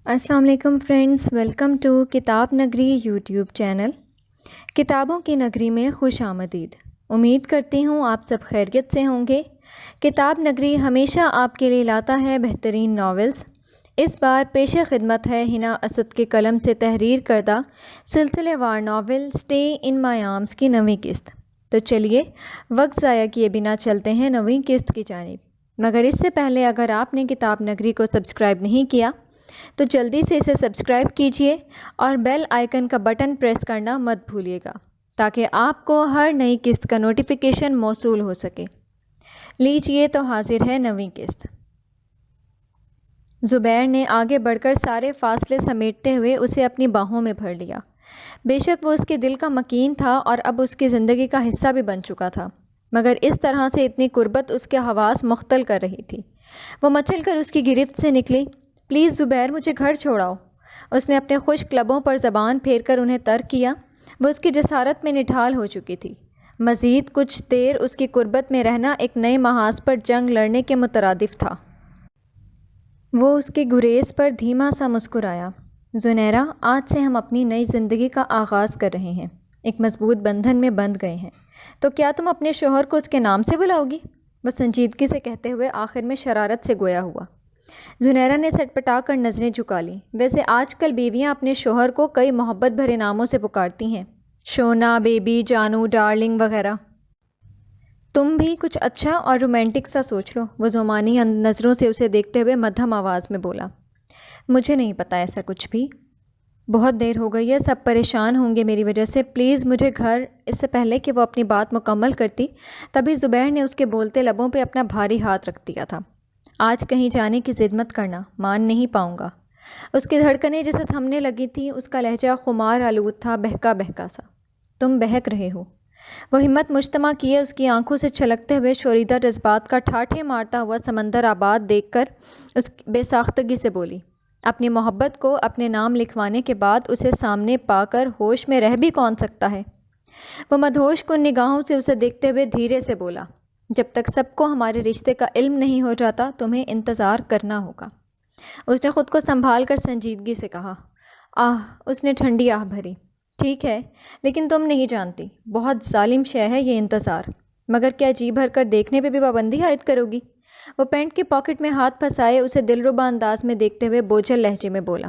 السلام علیکم friends, welcome to کتاب نگری یوٹیوب چینل۔ کتابوں کی نگری میں خوش آمدید۔ امید کرتی ہوں آپ سب خیریت سے ہوں گے۔ کتاب نگری ہمیشہ آپ کے لیے لاتا ہے بہترین ناولز۔ اس بار پیش خدمت ہے حنا اسد کے قلم سے تحریر کردہ سلسلے وار novel stay in my arms کی نویں قسط۔ تو چلیے وقت ضائع کیے بنا چلتے ہیں نویں قسط کی جانب، مگر اس سے پہلے اگر آپ نے کتاب نگری کو سبسکرائب نہیں کیا تو جلدی سے اسے سبسکرائب کیجئے اور بیل آئیکن کا بٹن پریس کرنا مت بھولیے گا تاکہ آپ کو ہر نئی قسط کا نوٹیفیکیشن موصول ہو سکے۔ لیجئے تو حاضر ہے نویں قسط۔ زبیر نے آگے بڑھ کر سارے فاصلے سمیٹتے ہوئے اسے اپنی باہوں میں بھر لیا۔ بے شک وہ اس کے دل کا مکین تھا اور اب اس کی زندگی کا حصہ بھی بن چکا تھا، مگر اس طرح سے اتنی قربت اس کے حواس مختل کر رہی تھی۔ وہ مچل کر اس کی گرفت سے نکلی۔ پلیز زبیر، مجھے گھر چھوڑاؤ۔ اس نے اپنے خشک لبوں پر زبان پھیر کر انہیں ترک کیا۔ وہ اس کی جسارت میں نڈھال ہو چکی تھی۔ مزید کچھ دیر اس کی قربت میں رہنا ایک نئے محاذ پر جنگ لڑنے کے مترادف تھا۔ وہ اس کے گریز پر دھیما سا مسکرایا۔ زنیرہ، آج سے ہم اپنی نئی زندگی کا آغاز کر رہے ہیں، ایک مضبوط بندھن میں بندھ گئے ہیں، تو کیا تم اپنے شوہر کو اس کے نام سے بلاؤ گی؟ وہ سنجیدگی سے کہتے ہوئے آخر میں شرارت سے گویا ہوا۔ زنیرہ نے سٹپٹا کر نظریں جھکا لیں۔ ویسے آج کل بیویاں اپنے شوہر کو کئی محبت بھرے ناموں سے پکارتی ہیں، شونا، بیبی، جانو، ڈارلنگ وغیرہ۔ تم بھی کچھ اچھا اور رومانٹک سا سوچ لو، وہ زمانی نظروں سے اسے دیکھتے ہوئے مدھم آواز میں بولا۔ مجھے نہیں پتا ایسا کچھ بھی۔ بہت دیر ہو گئی ہے، سب پریشان ہوں گے میری وجہ سے، پلیز مجھے گھر۔ اس سے پہلے کہ وہ اپنی بات مکمل کرتی تبھی زبیر نے اس کے بولتے لبوں پہ اپنا بھاری ہاتھ رکھ دیا تھا۔ آج کہیں جانے کی ضد مت کرنا، مان نہیں پاؤں گا۔ اس کی دھڑکنیں جسے تھمنے لگی تھیں، اس کا لہجہ خمار آلود تھا، بہکا بہکا سا۔ تم بہک رہے ہو۔ وہ ہمت مجتمع کیے اس کی آنکھوں سے چھلکتے ہوئے شوریدہ جذبات کا ٹھاٹھے مارتا ہوا سمندر آباد دیکھ کر اس بے ساختگی سے بولی۔ اپنی محبت کو اپنے نام لکھوانے کے بعد اسے سامنے پا کر ہوش میں رہ بھی کون سکتا ہے؟ وہ مدہوش کن نگاہوں سے اسے دیکھتے ہوئے دھیرے سے بولا، جب تک سب کو ہمارے رشتے کا علم نہیں ہو جاتا تمہیں انتظار کرنا ہوگا۔ اس نے خود کو سنبھال کر سنجیدگی سے کہا۔ اس نے ٹھنڈی آہ بھری۔ ٹھیک ہے، لیکن تم نہیں جانتی، بہت ظالم شے ہے یہ انتظار۔ مگر کیا جی بھر کر دیکھنے پہ بھی پابندی عائد کرو گی؟ وہ پینٹ کے پاکٹ میں ہاتھ پھنسائے اسے دلربا انداز میں دیکھتے ہوئے بوجھل لہجے میں بولا۔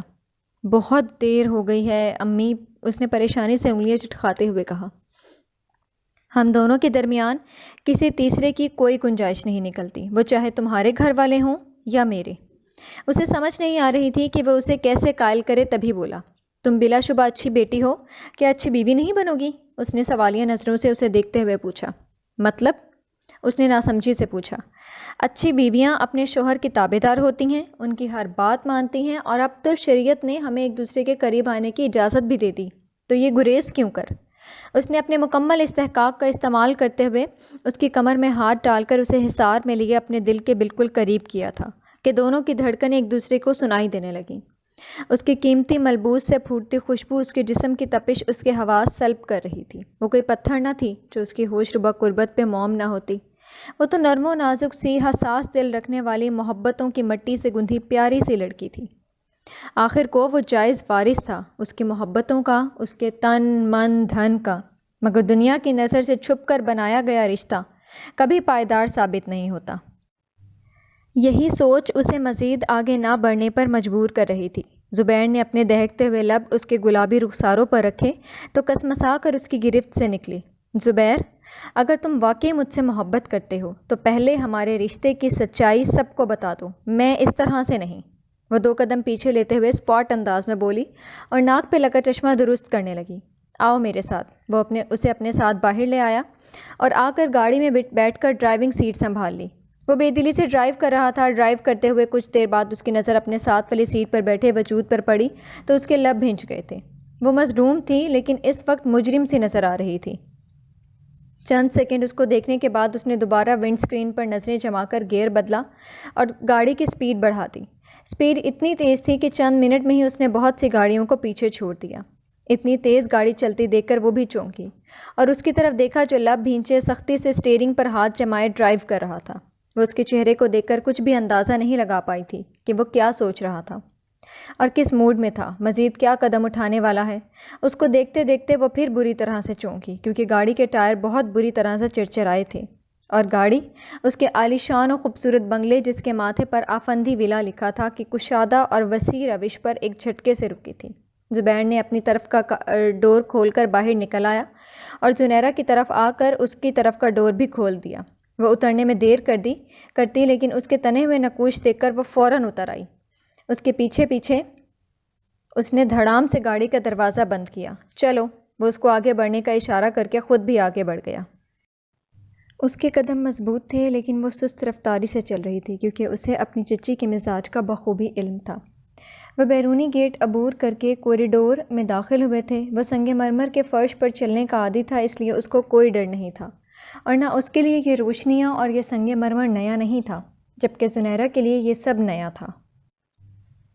بہت دیر ہو گئی ہے امی، اس نے پریشانی سے انگلیاں چٹکھاتے ہوئے کہا۔ ہم دونوں کے درمیان کسی تیسرے کی کوئی گنجائش نہیں نکلتی، وہ چاہے تمہارے گھر والے ہوں یا میرے۔ اسے سمجھ نہیں آ رہی تھی کہ وہ اسے کیسے قائل کرے، تبھی بولا۔ تم بلا شبہ اچھی بیٹی ہو، کیا اچھی بیوی نہیں بنو گی؟ اس نے سوالیہ نظروں سے اسے دیکھتے ہوئے پوچھا۔ مطلب؟ اس نے ناسمجھی سے پوچھا۔ اچھی بیویاں اپنے شوہر کی تابع دار ہوتی ہیں، ان کی ہر بات مانتی ہیں، اور اب تو شریعت نے ہمیں ایک دوسرے کے قریب آنے کی اجازت بھی دے دی، تو یہ گریز کیوں کر؟ اس نے اپنے مکمل استحقاق کا استعمال کرتے ہوئے اس کی کمر میں ہاتھ ڈال کر اسے حصار میں لیے اپنے دل کے بالکل قریب کیا تھا کہ دونوں کی دھڑکنیں ایک دوسرے کو سنائی دینے لگیں۔ اس کی قیمتی ملبوس سے پھوٹتی خوشبو اس کے جسم کی تپش اس کے حواس سلب کر رہی تھی۔ وہ کوئی پتھر نہ تھی جو اس کی ہوش ربا قربت پہ موم نہ ہوتی، وہ تو نرم و نازک سی، حساس دل رکھنے والی، محبتوں کی مٹی سے گندھی پیاری سی لڑکی تھی۔ آخر کو وہ جائز وارث تھا اس کی محبتوں کا، اس کے تن من دھن کا، مگر دنیا کی نظر سے چھپ کر بنایا گیا رشتہ کبھی پائیدار ثابت نہیں ہوتا۔ یہی سوچ اسے مزید آگے نہ بڑھنے پر مجبور کر رہی تھی۔ زبیر نے اپنے دہکتے ہوئے لب اس کے گلابی رخساروں پر رکھے تو کسمسا کر اس کی گرفت سے نکلی۔ زبیر، اگر تم واقعی مجھ سے محبت کرتے ہو تو پہلے ہمارے رشتے کی سچائی سب کو بتا دو، میں اس طرح سے نہیں۔ وہ 2 قدم پیچھے لیتے ہوئے اسپاٹ انداز میں بولی اور ناک پہ لگا چشمہ درست کرنے لگی۔ آؤ میرے ساتھ۔ وہ اسے اپنے ساتھ باہر لے آیا اور آ کر گاڑی میں بیٹھ کر ڈرائیونگ سیٹ سنبھال لی۔ وہ بے دلی سے ڈرائیو کر رہا تھا۔ ڈرائیو کرتے ہوئے کچھ دیر بعد اس کی نظر اپنے ساتھ والی سیٹ پر بیٹھے وجود پر پڑی تو اس کے لب بھنج گئے تھے۔ وہ مظلوم تھی لیکن اس وقت مجرم سی نظر آ رہی تھی۔ چند سیکنڈ اس کو دیکھنے کے بعد اس نے دوبارہ ونڈ سکرین پر نظریں جما کر گیئر بدلا اور گاڑی کی سپیڈ بڑھا دی۔ سپیڈ اتنی تیز تھی کہ چند منٹ میں ہی اس نے بہت سی گاڑیوں کو پیچھے چھوڑ دیا۔ اتنی تیز گاڑی چلتی دیکھ کر وہ بھی چونکی اور اس کی طرف دیکھا جو لب بھینچے سختی سے اسٹیئرنگ پر ہاتھ جمائے ڈرائیو کر رہا تھا۔ وہ اس کے چہرے کو دیکھ کر کچھ بھی اندازہ نہیں لگا پائی تھی کہ وہ کیا سوچ رہا تھا۔ اور کس موڈ میں تھا، مزید کیا قدم اٹھانے والا ہے۔ اس کو دیکھتے دیکھتے وہ پھر بری طرح سے چونکی، کیونکہ گاڑی کے ٹائر بہت بری طرح سے چرچرائے تھے، اور گاڑی اس کے عالی شان و خوبصورت بنگلے جس کے ماتھے پر آفندی ولا لکھا تھا کی کشادہ اور وسیع روش پر ایک جھٹکے سے رکی تھی۔ زبیر نے اپنی طرف کا ڈور کھول کر باہر نکل آیا اور زنیرہ کی طرف آ کر اس کی طرف کا ڈور بھی کھول دیا۔ وہ اترنے میں دیر کرتی لیکن اس کے تنے ہوئے نقوش دیکھ کر وہ فوراً اتر آئی۔ اس کے پیچھے پیچھے اس نے دھڑام سے گاڑی کا دروازہ بند کیا۔ چلو، وہ اس کو آگے بڑھنے کا اشارہ کر کے خود بھی آگے بڑھ گیا۔ اس کے قدم مضبوط تھے لیکن وہ سست رفتاری سے چل رہی تھی، کیونکہ اسے اپنی چچی کے مزاج کا بخوبی علم تھا۔ وہ بیرونی گیٹ عبور کر کے کوریڈور میں داخل ہوئے تھے۔ وہ سنگ مرمر کے فرش پر چلنے کا عادی تھا، اس لیے اس کو کوئی ڈر نہیں تھا، اور نہ اس کے لیے یہ روشنیاں اور یہ سنگ مرمر نیا نہیں تھا، جبکہ زنیرہ کے لیے یہ سب نیا تھا۔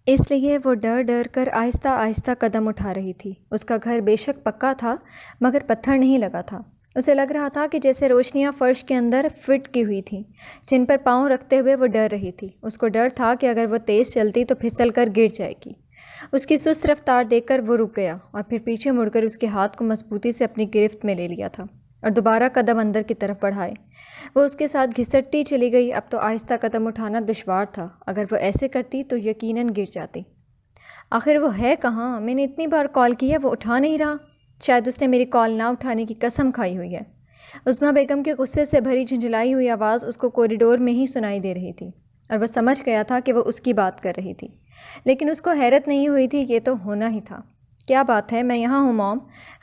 اس لیے وہ ڈر ڈر کر آہستہ آہستہ قدم اٹھا رہی تھی۔ اس کا گھر بے شک پکا تھا مگر پتھر نہیں لگا تھا۔ اسے لگ رہا تھا کہ جیسے روشنیاں فرش کے اندر فٹ کی ہوئی تھیں، جن پر پاؤں رکھتے ہوئے وہ ڈر رہی تھی۔ اس کو ڈر تھا کہ اگر وہ تیز چلتی تو پھسل کر گر جائے گی۔ اس کی سست رفتار دیکھ کر وہ رک گیا اور پھر پیچھے مڑ کر اس کے ہاتھ کو مضبوطی سے اپنی گرفت میں لے لیا تھا اور دوبارہ قدم اندر کی طرف بڑھائے۔ وہ اس کے ساتھ گھسٹتی چلی گئی۔ اب تو آہستہ قدم اٹھانا دشوار تھا، اگر وہ ایسے کرتی تو یقیناً گر جاتی۔ آخر وہ ہے کہاں؟ میں نے اتنی بار کال کی ہے، وہ اٹھا نہیں رہا۔ شاید اس نے میری کال نہ اٹھانے کی قسم کھائی ہوئی ہے۔ عظمیٰ بیگم کے غصے سے بھری جھنجھلائی ہوئی آواز اس کو کوریڈور میں ہی سنائی دے رہی تھی، اور وہ سمجھ گیا تھا کہ وہ اس کی بات کر رہی تھی، لیکن اس کو حیرت نہیں ہوئی تھی، یہ تو ہونا ہی تھا۔ کیا بات ہے؟ میں یہاں ہوں موم،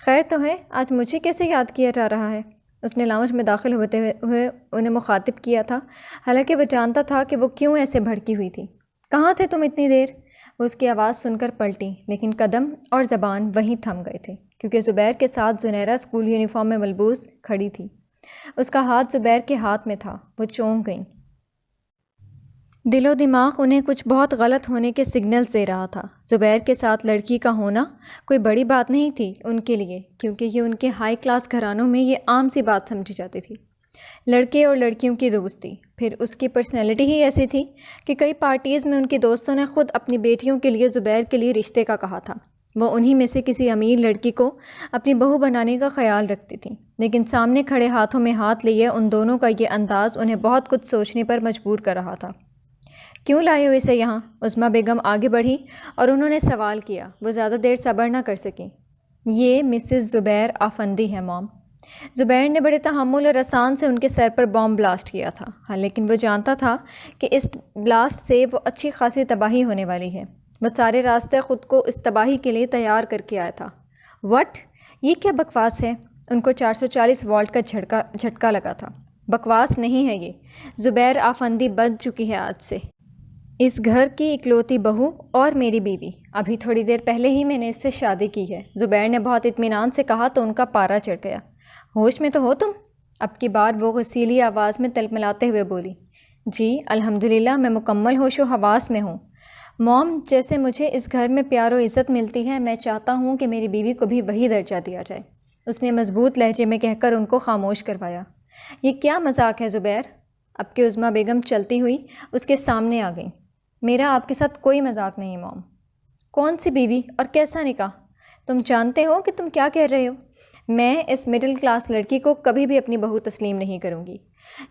خیر تو ہے؟ آج مجھے کیسے یاد کیا جا رہا ہے؟ اس نے لاؤنج میں داخل ہوتے ہوئے انہیں مخاطب کیا تھا، حالانکہ وہ جانتا تھا کہ وہ کیوں ایسے بھڑکی ہوئی تھی۔ کہاں تھے تم اتنی دیر؟ وہ اس کی آواز سن کر پلٹی، لیکن قدم اور زبان وہیں تھم گئے تھے، کیونکہ زبیر کے ساتھ زنیرہ اسکول یونیفارم میں ملبوس کھڑی تھی۔ اس کا ہاتھ زبیر کے ہاتھ میں تھا۔ وہ چونک گئیں۔ دل و دماغ انہیں کچھ بہت غلط ہونے کے سگنلز دے رہا تھا۔ زبیر کے ساتھ لڑکی کا ہونا کوئی بڑی بات نہیں تھی ان کے لیے، کیونکہ یہ ان کے ہائی کلاس گھرانوں میں یہ عام سی بات سمجھی جاتی تھی، لڑکے اور لڑکیوں کی دوستی۔ پھر اس کی پرسنالٹی ہی ایسی تھی کہ کئی پارٹیز میں ان کے دوستوں نے خود اپنی بیٹیوں کے لیے زبیر کے لیے رشتے کا کہا تھا۔ وہ انہی میں سے کسی امیر لڑکی کو اپنی بہو بنانے کا خیال رکھتی تھیں، لیکن سامنے کھڑے ہاتھوں میں ہاتھ لیے ان دونوں کا یہ انداز انہیں بہت کچھ سوچنے پر مجبور کر رہا تھا۔ کیوں لائے ہو اسے یہاں؟ عظمیٰ بیگم آگے بڑھی اور انہوں نے سوال کیا۔ وہ زیادہ دیر صبر نہ کر سکیں۔ یہ مسز زبیر آفندی ہے موم۔ زبیر نے بڑے تحمل اور آسان سے ان کے سر پر بام بلاسٹ کیا تھا، ہاں لیکن وہ جانتا تھا کہ اس بلاسٹ سے وہ اچھی خاصی تباہی ہونے والی ہے۔ وہ سارے راستے خود کو اس تباہی کے لیے تیار کر کے آیا تھا۔ وٹ؟ یہ کیا بکواس ہے؟ ان کو 440 والٹ کا جھٹکا لگا تھا۔ بکواس نہیں ہے یہ، زبیر آفندی بن چکی ہے آج سے، اس گھر کی اکلوتی بہو اور میری بیوی۔ ابھی تھوڑی دیر پہلے ہی میں نے اس سے شادی کی ہے۔ زبیر نے بہت اطمینان سے کہا تو ان کا پارا چڑھ گیا۔ ہوش میں تو ہو تم؟ اب کی بار وہ غسیلی آواز میں تلملاتے ہوئے بولی۔ جی الحمدللہ، میں مکمل ہوش و حواس میں ہوں موم۔ جیسے مجھے اس گھر میں پیار و عزت ملتی ہے، میں چاہتا ہوں کہ میری بیوی کو بھی وہی درجہ دیا جائے، اس نے مضبوط لہجے میں کہہ کر ان کو خاموش کروایا۔ یہ کیا مذاق ہے زبیر؟ اب کہ عظمیٰ بیگم چلتی ہوئی اس کے سامنے آ گئیں۔ میرا آپ کے ساتھ کوئی مذاق نہیں موم۔ کون سی بیوی اور کیسا نکاح؟ تم جانتے ہو کہ تم کیا کہہ رہے ہو؟ میں اس مڈل کلاس لڑکی کو کبھی بھی اپنی بہو تسلیم نہیں کروں گی۔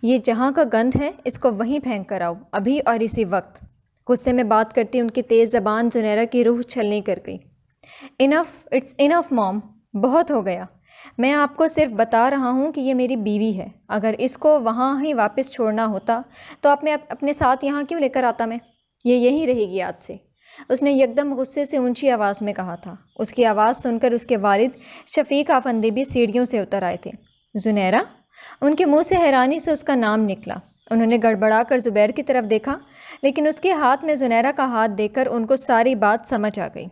یہ جہاں کا گند ہے اس کو وہیں پھینک کر آؤ، ابھی اور اسی وقت۔ غصے میں بات کرتی ان کی تیز زبان زنیرہ کی روح چھلنی کر گئی۔ انف، اٹس انف موم، بہت ہو گیا۔ میں آپ کو صرف بتا رہا ہوں کہ یہ میری بیوی ہے۔ اگر اس کو وہاں ہی واپس چھوڑنا ہوتا تو اپنے ساتھ یہاں کیوں لے کر آتا میں؟ یہ یہیں رہے گی آج سے، اس نے یکدم غصے سے اونچی آواز میں کہا تھا۔ اس کی آواز سن کر اس کے والد شفیق آفندی بھی سیڑھیوں سے اتر آئے تھے۔ زنیرہ؟ ان کے منہ سے حیرانی سے اس کا نام نکلا۔ انہوں نے گڑبڑا کر زبیر کی طرف دیکھا، لیکن اس کے ہاتھ میں زنیرہ کا ہاتھ دیکھ کر ان کو ساری بات سمجھ آ گئی۔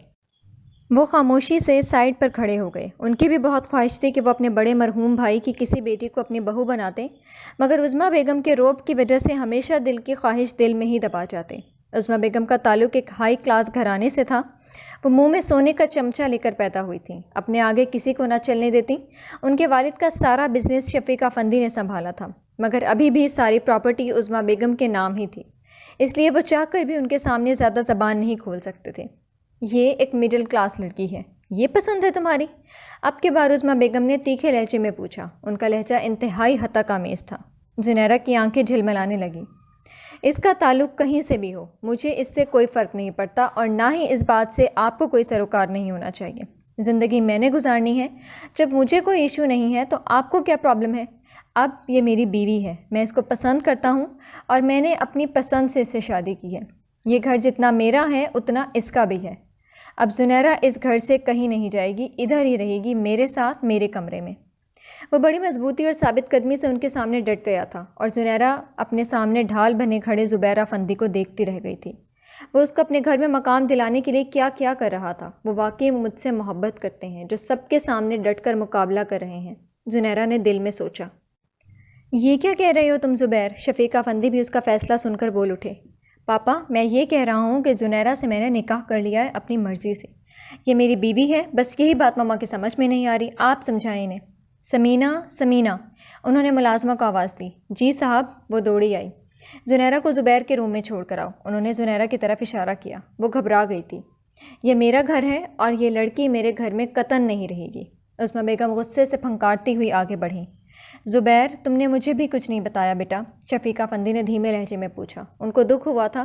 وہ خاموشی سے سائڈ پر کھڑے ہو گئے۔ ان کی بھی بہت خواہش تھی کہ وہ اپنے بڑے مرحوم بھائی کی کسی بیٹی کو اپنی بہو بناتے، مگر عظمیٰ بیگم کے روب کی وجہ سے ہمیشہ دل کی خواہش دل میں ہی دبا جاتے۔ عظمیٰ بیگم کا تعلق ایک ہائی کلاس گھرانے سے تھا۔ وہ منہ میں سونے کا چمچہ لے کر پیدا ہوئی تھیں، اپنے آگے کسی کو نہ چلنے دیتی۔ ان کے والد کا سارا بزنس شفیق آفندی نے سنبھالا تھا، مگر ابھی بھی ساری پراپرٹی عظمیٰ بیگم کے نام ہی تھی، اس لیے وہ چاہ کر بھی ان کے سامنے زیادہ زبان نہیں کھول سکتے تھے۔ یہ ایک مڈل کلاس لڑکی ہے، یہ پسند ہے تمہاری؟ اب کے بار عظمیٰ بیگم نے تیکھے لہجے میں پوچھا۔ ان کا لہجہ انتہائی حتک آمیز تھا۔ زنیرہ کی آنکھیں جھلملانے لگیں۔ اس کا تعلق کہیں سے بھی ہو، مجھے اس سے کوئی فرق نہیں پڑتا، اور نہ ہی اس بات سے آپ کو کوئی سروکار نہیں ہونا چاہیے۔ زندگی میں نے گزارنی ہے، جب مجھے کوئی ایشو نہیں ہے تو آپ کو کیا پرابلم ہے؟ اب یہ میری بیوی ہے، میں اس کو پسند کرتا ہوں اور میں نے اپنی پسند سے اس سے شادی کی ہے۔ یہ گھر جتنا میرا ہے اتنا اس کا بھی ہے۔ اب زنیرہ اس گھر سے کہیں نہیں جائے گی، ادھر ہی رہے گی میرے ساتھ میرے کمرے میں۔ وہ بڑی مضبوطی اور ثابت قدمی سے ان کے سامنے ڈٹ گیا تھا، اور زنیرہ اپنے سامنے ڈھال بنے کھڑے زبیر افندی کو دیکھتی رہ گئی تھی۔ وہ اس کو اپنے گھر میں مقام دلانے کے لیے کیا کیا کر رہا تھا۔ وہ واقعی مجھ سے محبت کرتے ہیں جو سب کے سامنے ڈٹ کر مقابلہ کر رہے ہیں، زنیرہ نے دل میں سوچا۔ یہ کیا کہہ رہے ہو تم زبیر؟ شفیق افندی بھی اس کا فیصلہ سن کر بول اٹھے۔ پاپا، میں یہ کہہ رہا ہوں کہ زنیرہ سے میں نے نکاح کر لیا ہے اپنی مرضی سے۔ یہ میری بیوی ہے، بس یہی بات ماما کی سمجھ میں نہیں آ رہی، آپ سمجھائیں انہیں۔ سمینہ، سمینہ، انہوں نے ملازمہ کو آواز دی۔ جی صاحب۔ وہ دوڑی آئی۔ زنیرہ کو زبیر کے روم میں چھوڑ کر آؤ، انہوں نے زنیرہ کی طرف اشارہ کیا۔ وہ گھبرا گئی تھی۔ یہ میرا گھر ہے اور یہ لڑکی میرے گھر میں قطعاً نہیں رہے گی۔ عظمیٰ بیگم غصے سے پھنکارتی ہوئی آگے بڑھیں۔ زبیر، تم نے مجھے بھی کچھ نہیں بتایا بیٹا، شفیق افندی نے دھیمے لہجے میں پوچھا۔ ان کو دکھ ہوا تھا،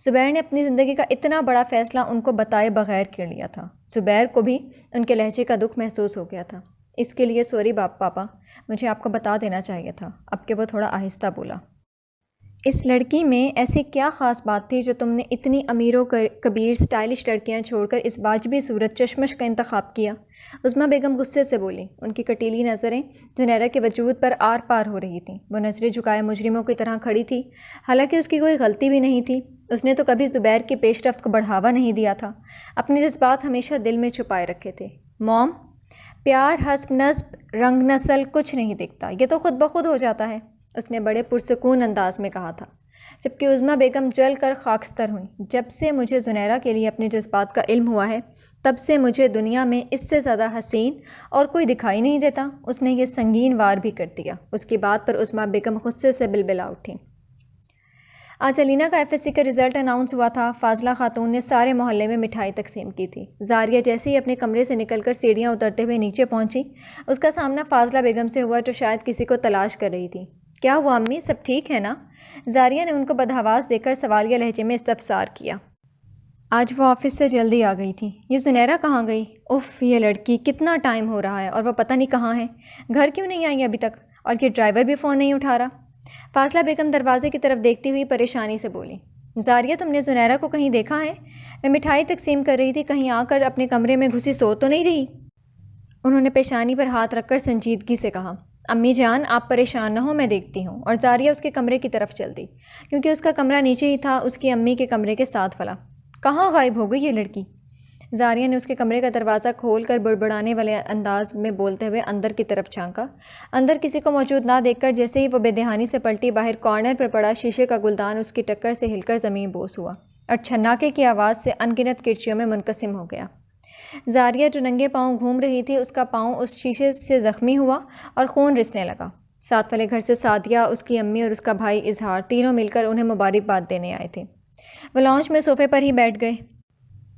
زبیر نے اپنی زندگی کا اتنا بڑا فیصلہ ان کو بتائے بغیر کر لیا تھا۔ زبیر کو بھی ان کے لہجے کا دکھ محسوس ہو گیا تھا۔ اس کے لیے سوری پاپا، مجھے آپ کو بتا دینا چاہیے تھا۔ اب کہ وہ تھوڑا آہستہ بولا۔ اس لڑکی میں ایسی کیا خاص بات تھی جو تم نے اتنی امیر و کبیر سٹائلش لڑکیاں چھوڑ کر اس واجبی صورت چشمش کا انتخاب کیا؟ عظمیٰ بیگم غصے سے بولی۔ ان کی کٹیلی نظریں زنیرہ کے وجود پر آر پار ہو رہی تھیں۔ وہ نظریں جھکائے مجرموں کی طرح کھڑی تھی، حالانکہ اس کی کوئی غلطی بھی نہیں تھی۔ اس نے تو کبھی زبیر کی پیش رفت کو بڑھاوا نہیں دیا تھا، اپنے جذبات ہمیشہ دل میں چھپائے رکھے تھے۔ موم، پیار حسب نسب رنگ نسل کچھ نہیں دیکھتا، یہ تو خود بخود ہو جاتا ہے، اس نے بڑے پرسکون انداز میں کہا تھا، جبکہ عظمیٰ بیگم جل کر خاکستر ہوئیں۔ جب سے مجھے زنیرہ کے لیے اپنے جذبات کا علم ہوا ہے، تب سے مجھے دنیا میں اس سے زیادہ حسین اور کوئی دکھائی نہیں دیتا۔ اس نے یہ سنگین وار بھی کر دیا۔ اس کی بات پر عظمیٰ بیگم غصے سے بلبلا اٹھیں۔ آج علینا کا FSC کا رزلٹ اناؤنس ہوا تھا۔ فاضلہ خاتون نے سارے محلے میں مٹھائی تقسیم کی تھی۔ زاریہ جیسے ہی اپنے کمرے سے نکل کر سیڑھیاں اترتے ہوئے نیچے پہنچی، اس کا سامنا فاضلہ بیگم سے ہوا جو شاید کسی کو تلاش کر رہی تھی۔ کیا ہوا امی، سب ٹھیک ہے نا؟ زاریہ نے ان کو بدحواس دیکھ کر سوالیہ لہجے میں استفسار کیا۔ آج وہ آفس سے جلدی آ گئی تھی۔ یہ زنیرہ کہاں گئی؟ اف، یہ لڑکی، کتنا ٹائم ہو رہا ہے اور وہ پتہ نہیں کہاں ہے، گھر کیوں نہیں آئی ابھی تک؟ اور یہ ڈرائیور بھی فون نہیں اٹھا رہا۔ فاضلہ بیگم دروازے کی طرف دیکھتی ہوئی پریشانی سے بولی۔ زاریہ، تم نے زنیرہ کو کہیں دیکھا ہے؟ میں مٹھائی تقسیم کر رہی تھی، کہیں آ کر اپنے کمرے میں گھسی سو تو نہیں رہی؟ انہوں نے پیشانی پر ہاتھ رکھ کر سنجیدگی سے کہا۔ امی جان، آپ پریشان نہ ہو، میں دیکھتی ہوں۔ اور زاریہ اس کے کمرے کی طرف چل دی، کیونکہ اس کا کمرہ نیچے ہی تھا، اس کی امی کے کمرے کے ساتھ والا۔ کہاں غائب ہو گئی یہ لڑکی؟ زاریہ نے اس کے کمرے کا دروازہ کھول کر بڑبڑانے والے انداز میں بولتے ہوئے اندر کی طرف جھانکا۔ اندر کسی کو موجود نہ دیکھ کر جیسے ہی وہ بے دہانی سے پلٹی، باہر کارنر پر پڑا شیشے کا گلدان اس کی ٹکر سے ہل کر زمین بوس ہوا اور چھناکے کی آواز سے ان گنت کرچیوں میں منقسم ہو گیا۔ زاریہ جو ننگے پاؤں گھوم رہی تھی، اس کا پاؤں اس شیشے سے زخمی ہوا اور خون رسنے لگا۔ ساتھ والے گھر سے سعدیہ، اس کی امی اور اس کا بھائی اظہار تینوں مل کر انہیں مبارکباد دینے آئے تھے۔ وہ لاؤنج میں صوفے پر ہی بیٹھ گئے۔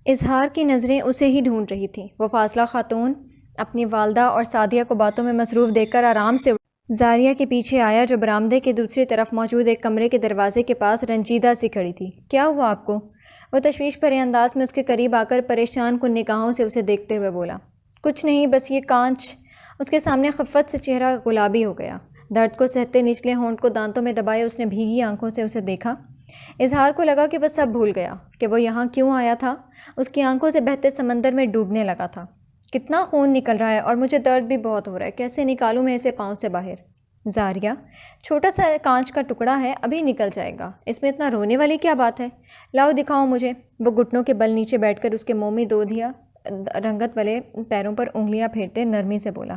اظہار کی نظریں اسے ہی ڈھونڈ رہی تھیں۔ وہ فاضلہ خاتون اپنی والدہ اور سعدیہ کو باتوں میں مصروف دیکھ کر آرام سے زاریہ کے پیچھے آیا، جو برآمدے کے دوسری طرف موجود ایک کمرے کے دروازے کے پاس رنجیدہ سی کھڑی تھی۔ کیا ہوا آپ کو؟ وہ تشویش بھرے انداز میں اس کے قریب آ کر پریشان کن نگاہوں سے اسے دیکھتے ہوئے بولا۔ کچھ نہیں، بس یہ کانچ۔ اس کے سامنے خفت سے چہرہ گلابی ہو گیا۔ درد کو سہتے نچلے ہونٹ کو دانتوں میں دبائے اس نے بھیگی آنکھوں سے اسے دیکھا۔ اظہار کو لگا کہ وہ سب بھول گیا کہ وہ یہاں کیوں آیا تھا۔ اس کی آنکھوں سے بہتے سمندر میں ڈوبنے لگا تھا۔ کتنا خون نکل رہا ہے اور مجھے درد بھی بہت ہو رہا ہے، کیسے نکالوں میں اسے پاؤں سے باہر؟ زاریہ، چھوٹا سا کانچ کا ٹکڑا ہے، ابھی نکل جائے گا، اس میں اتنا رونے والی کیا بات ہے؟ لاؤ دکھاؤ مجھے۔ وہ گھٹنوں کے بل نیچے بیٹھ کر اس کے مومی دودھیا رنگت والے پیروں پر انگلیاں پھیرتے نرمی سے بولا۔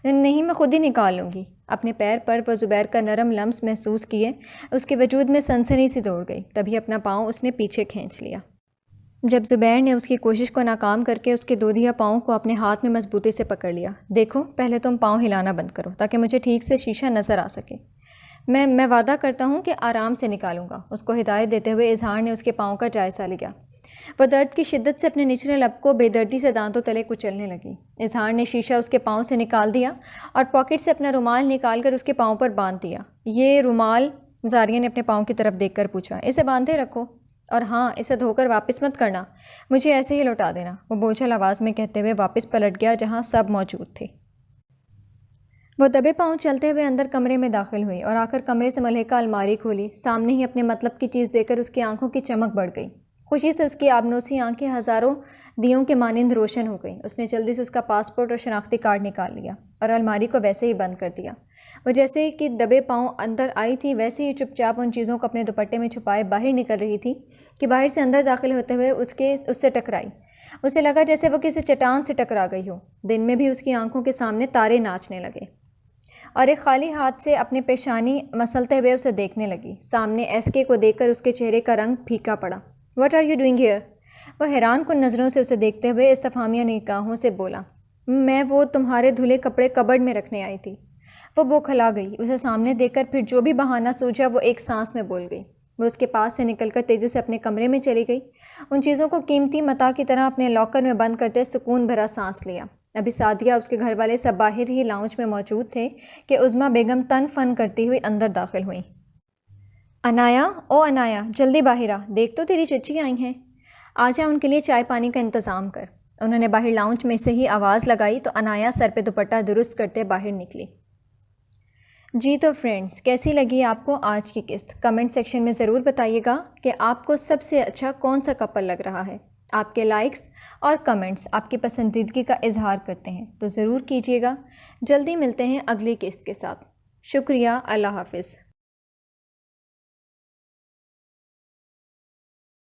نہیں، میں خود ہی نکال لوں گی۔ اپنے پیر پر وہ زبیر کا نرم لمس محسوس کیے اس کے وجود میں سنسنی سی دوڑ گئی، تبھی اپنا پاؤں اس نے پیچھے کھینچ لیا۔ جب زبیر نے اس کی کوشش کو ناکام کر کے اس کے دودھیا پاؤں کو اپنے ہاتھ میں مضبوطی سے پکڑ لیا۔ دیکھو، پہلے تم پاؤں ہلانا بند کرو تاکہ مجھے ٹھیک سے شیشہ نظر آ سکے۔ میں وعدہ کرتا ہوں کہ آرام سے نکالوں گا، اس کو ہدایت دیتے ہوئے اظہار نے اس کے پاؤں کا جائزہ لیا۔ وہ درد کی شدت سے اپنے نچلے لب کو بے دردی سے دانتوں تلے کچلنے لگی۔ اظہار نے شیشہ اس کے پاؤں سے نکال دیا اور پاکٹ سے اپنا رومال نکال کر اس کے پاؤں پر باندھ دیا۔ یہ رومال؟ زاریہ نے اپنے پاؤں کی طرف دیکھ کر پوچھا۔ اسے باندھے رکھو، اور ہاں، اسے دھو کر واپس مت کرنا، مجھے ایسے ہی لوٹا دینا، وہ بوجھل آواز میں کہتے ہوئے واپس پلٹ گیا جہاں سب موجود تھے۔ وہ دبے پاؤں چلتے ہوئے اندر کمرے میں داخل ہوئی اور آ کر کمرے سے ملحقہ الماری کھولی۔ سامنے ہی اپنے مطلب کی چیز دیکھ کر اس کی آنکھوں کی چمک بڑھ گئی۔ خوشی سے اس کی آبنوسی آنکھیں ہزاروں دیوں کے مانند روشن ہو گئیں۔ اس نے جلدی سے اس کا پاسپورٹ اور شناختی کارڈ نکال لیا اور الماری کو ویسے ہی بند کر دیا۔ وہ جیسے کہ دبے پاؤں اندر آئی تھی ویسے ہی چپ چاپ ان چیزوں کو اپنے دوپٹے میں چھپائے باہر نکل رہی تھی کہ باہر سے اندر داخل ہوتے ہوئے اس سے ٹکرائی۔ اسے لگا جیسے وہ کسی چٹان سے ٹکرا گئی ہو۔ دن میں بھی اس کی آنکھوں کے سامنے تارے ناچنے لگے، اور ایک خالی ہاتھ سے اپنے پیشانی مسلتے ہوئے اسے دیکھنے لگی۔ سامنے ایس کے کو دیکھ کر اس کے چہرے کا رنگ پھیکا پڑا۔ What are you doing here? وہ حیران کن نظروں سے اسے دیکھتے ہوئے استفہامیہ نگاہوں سے بولا۔ میں وہ تمہارے دھلے کپڑے کبرڈ میں رکھنے آئی تھی۔ وہ بوکھلا گئی۔ اسے سامنے دیکھ کر پھر جو بھی بہانہ سوچا وہ ایک سانس میں بول گئی۔ وہ اس کے پاس سے نکل کر تیزی سے اپنے کمرے میں چلی گئی۔ ان چیزوں کو قیمتی متاع کی طرح اپنے لاکر میں بند کرتے سکون بھرا سانس لیا۔ ابھی سعدیہ، اس کے گھر والے سب باہر ہی لاؤنج میں موجود تھے کہ عظمیٰ بیگم تن فن کرتی ہوئی اندر داخل ہوئیں۔ انایا، او انایا، جلدی باہر آ، دیکھ تو تیری چچی آئی ہیں، آجا ان کے لیے چائے پانی کا انتظام کر۔ انہوں نے باہر لاؤنج میں سے ہی آواز لگائی تو انایا سر پہ دوپٹہ درست کرتے باہر نکلی۔ جی تو فرینڈز، کیسی لگی آپ کو آج کی قسط؟ کمنٹ سیکشن میں ضرور بتائیے گا کہ آپ کو سب سے اچھا کون سا کپل لگ رہا ہے۔ آپ کے لائکس اور کمنٹس آپ کی پسندیدگی کا اظہار کرتے ہیں، تو ضرور کیجیے گا۔ جلدی ملتے ہیں اگلی قسط کے ساتھ۔ شکریہ، اللہ حافظ۔